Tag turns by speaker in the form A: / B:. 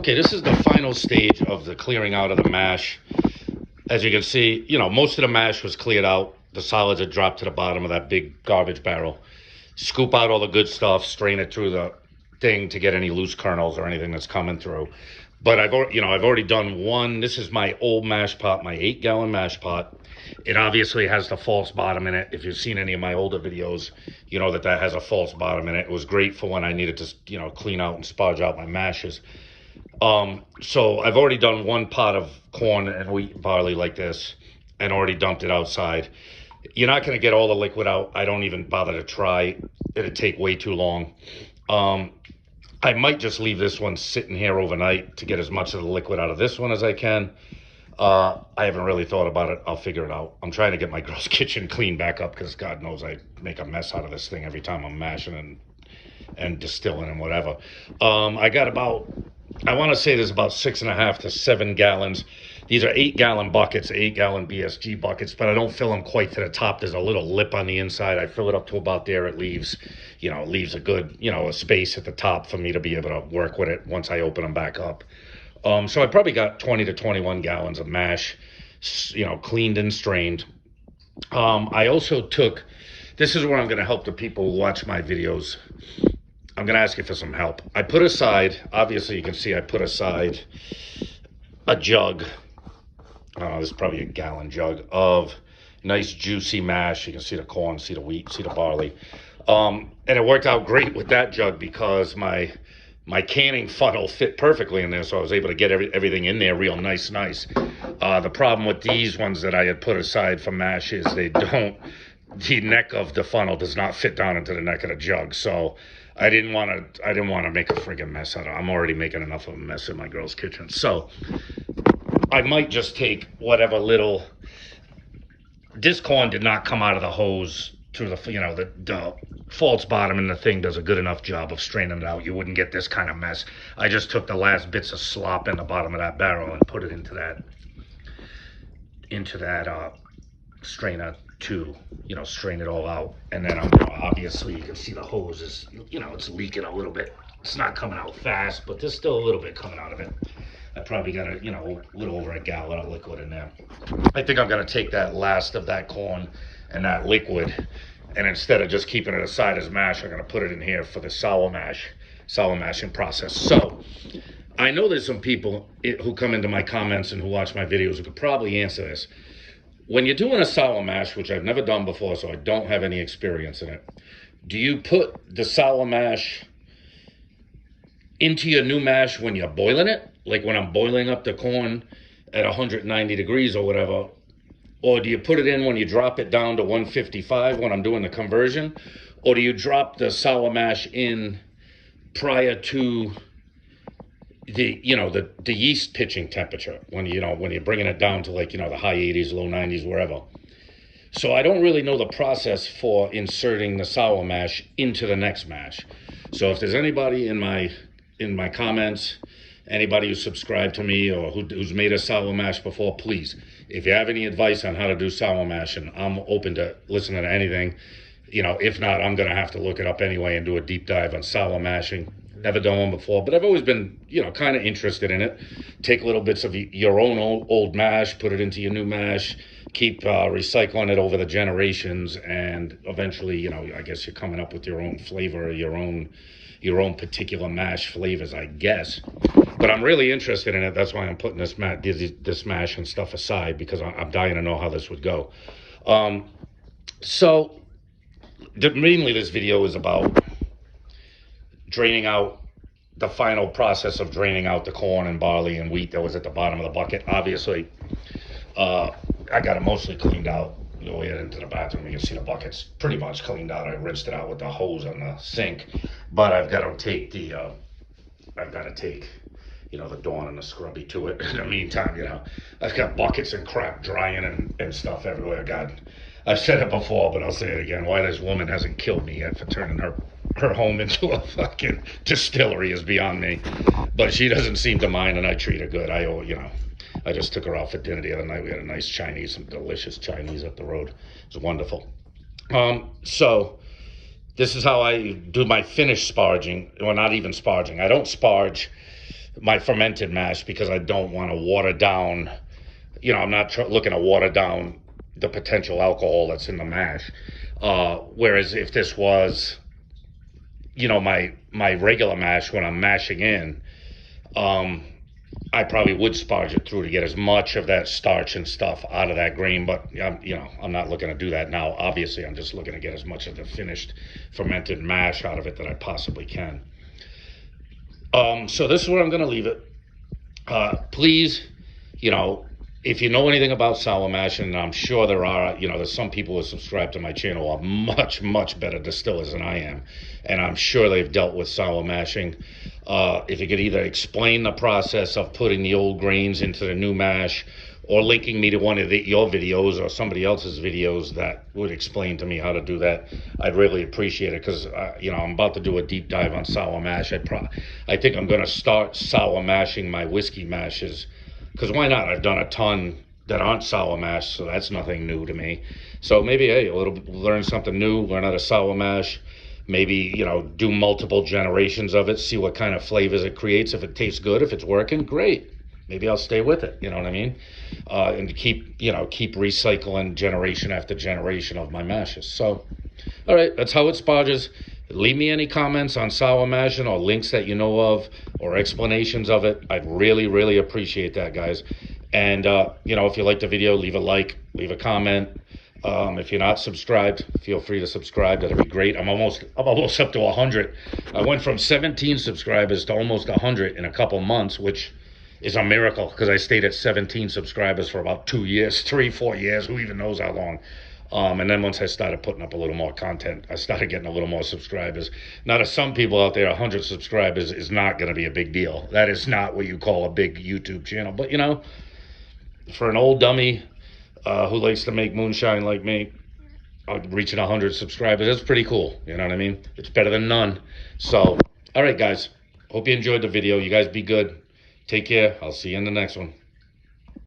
A: Okay, this is the final stage of the clearing out of the mash. As you can see, most of the mash was cleared out. The solids had dropped to the bottom of that big garbage barrel. Scoop out all the good stuff, strain it through the thing to get any loose kernels or anything that's coming through. But I've already done one. This is my old mash pot, my 8-gallon mash pot. It obviously has the false bottom in it. If you've seen any of my older videos, you know that has a false bottom in it. It was great for when I needed to, clean out and sparge out my mashes. So I've already done one pot of corn and wheat and barley like this and already dumped it outside. You're not going to get all the liquid out. I don't even bother to try. It'd take way too long. I might just leave this one sitting here overnight to get as much of the liquid out of this one as I can. I haven't really thought about it. I'll figure it out. I'm trying to get my girl's kitchen cleaned back up because God knows I make a mess out of this thing every time I'm mashing and distilling and whatever. I got I want to say there's about 6.5 to 7 gallons. These are 8-gallon buckets, 8-gallon BSG buckets, but I don't fill them quite to the top. There's a little lip on the inside. I fill it up to about there. It leaves a good, a space at the top for me to be able to work with it once I open them back up. So I probably got 20 to 21 gallons of mash, cleaned and strained. I also this is where I'm going to help the people who watch my videos. I'm going to ask you for some help. I put aside, obviously you can see I put aside a jug. This is probably a gallon jug of nice juicy mash. You can see the corn, see the wheat, see the barley. And it worked out great with that jug because my canning funnel fit perfectly in there, so I was able to get everything in there real nice. The problem with these ones that I had put aside for mash is the neck of the funnel does not fit down into the neck of the jug. So I didn't want to make a friggin' mess out of it. I'm already making enough of a mess in my girl's kitchen. So I might just take whatever little. This corn did not come out of the hose through the false bottom, and the thing does a good enough job of straining it out. You wouldn't get this kind of mess. I just took the last bits of slop in the bottom of that barrel and put it into that strainer to strain it all out. And then obviously you can see the hose is it's leaking a little bit. It's not coming out fast, but there's still a little bit coming out of it. I probably got a little over a gallon of liquid in there. I think I'm going to take that last of that corn and that liquid, and instead of just keeping it aside as mash, I'm going to put it in here for the sour mashing process. So I know there's some people who come into my comments and who watch my videos who could probably answer this. When you're doing a sour mash, which I've never done before, so I don't have any experience in it, do you put the sour mash into your new mash when you're boiling it? Like when I'm boiling up the corn at 190 degrees or whatever? Or do you put it in when you drop it down to 155 when I'm doing the conversion? Or do you drop the sour mash in prior to the yeast pitching temperature when you're bringing it down to the high 80s, low 90s, wherever? So I don't really know the process for inserting the sour mash into the next mash. So if there's anybody in my comments, anybody who's subscribed to me or who's made a sour mash before, please, if you have any advice on how to do sour mashing, I'm open to listening to anything. If not, I'm going to have to look it up anyway and do a deep dive on sour mashing. Never done one before, but I've always been, kind of interested in it. Take little bits of your own old mash, put it into your new mash, keep recycling it over the generations, and eventually, I guess you're coming up with your own flavor, your own particular mash flavors, I guess. But I'm really interested in it. That's why I'm putting this mash and stuff aside, because I'm dying to know how this would go. So mainly this video is about draining out the final process of draining out the corn and barley and wheat that was at the bottom of the bucket. Obviously, I got it mostly cleaned out. The way into the bathroom, you can see the bucket's pretty much cleaned out. I rinsed it out with the hose on the sink, but I've got to take the Dawn and the scrubby to it. In the meantime, I've got buckets and crap drying and stuff everywhere. God, I've said it before, but I'll say it again. Why this woman hasn't killed me yet for turning her home into a fucking distillery is beyond me. But she doesn't seem to mind, and I treat her good. I just took her out for dinner the other night. We had a nice Chinese, some delicious Chinese up the road. It was wonderful. So this is how I do my finish sparging. Well, not even sparging. I don't sparge my fermented mash, because I don't want to water down, I'm not looking to water down the potential alcohol that's in the mash. Whereas if this was, my regular mash when I'm mashing in, I probably would sparge it through to get as much of that starch and stuff out of that grain. But I'm not looking to do that now. Obviously, I'm just looking to get as much of the finished fermented mash out of it that I possibly can. So this is where I'm going to leave it. Please, if you know anything about sour mash, and I'm sure there's some people who subscribe to my channel are much, much better distillers than I am. And I'm sure they've dealt with sour mashing. If you could either explain the process of putting the old grains into the new mash, or linking me to one of your videos or somebody else's videos that would explain to me how to do that, I'd really appreciate it, because I'm about to do a deep dive on sour mash. I think I'm going to start sour mashing my whiskey mashes, because why not? I've done a ton that aren't sour mash, so that's nothing new to me. So maybe, hey, learn something new, learn how to sour mash. Maybe, do multiple generations of it, see what kind of flavors it creates. If it tastes good, if it's working, great. Maybe I'll stay with it, you know what I mean? And keep recycling generation after generation of my mashes. So, all right, that's how it sparges. Leave me any comments on sour mashing, or links that you know of, or explanations of it. I'd really, really appreciate that, guys. And, if you like the video, leave a like, leave a comment. If you're not subscribed, feel free to subscribe. That'd be great. I'm almost up to 100. I went from 17 subscribers to almost 100 in a couple months, which is a miracle, because I stayed at 17 subscribers for about 2 years, 3-4 years, who even knows how long. And then once I started putting up a little more content, I started getting a little more subscribers. Now, to some people out there, 100 subscribers is not going to be a big deal. That is not what you call a big YouTube channel. But, for an old dummy who likes to make moonshine like me, reaching 100 subscribers, that's pretty cool. You know what I mean? It's better than none. So, all right, guys. Hope you enjoyed the video. You guys be good. Take care. I'll see you in the next one.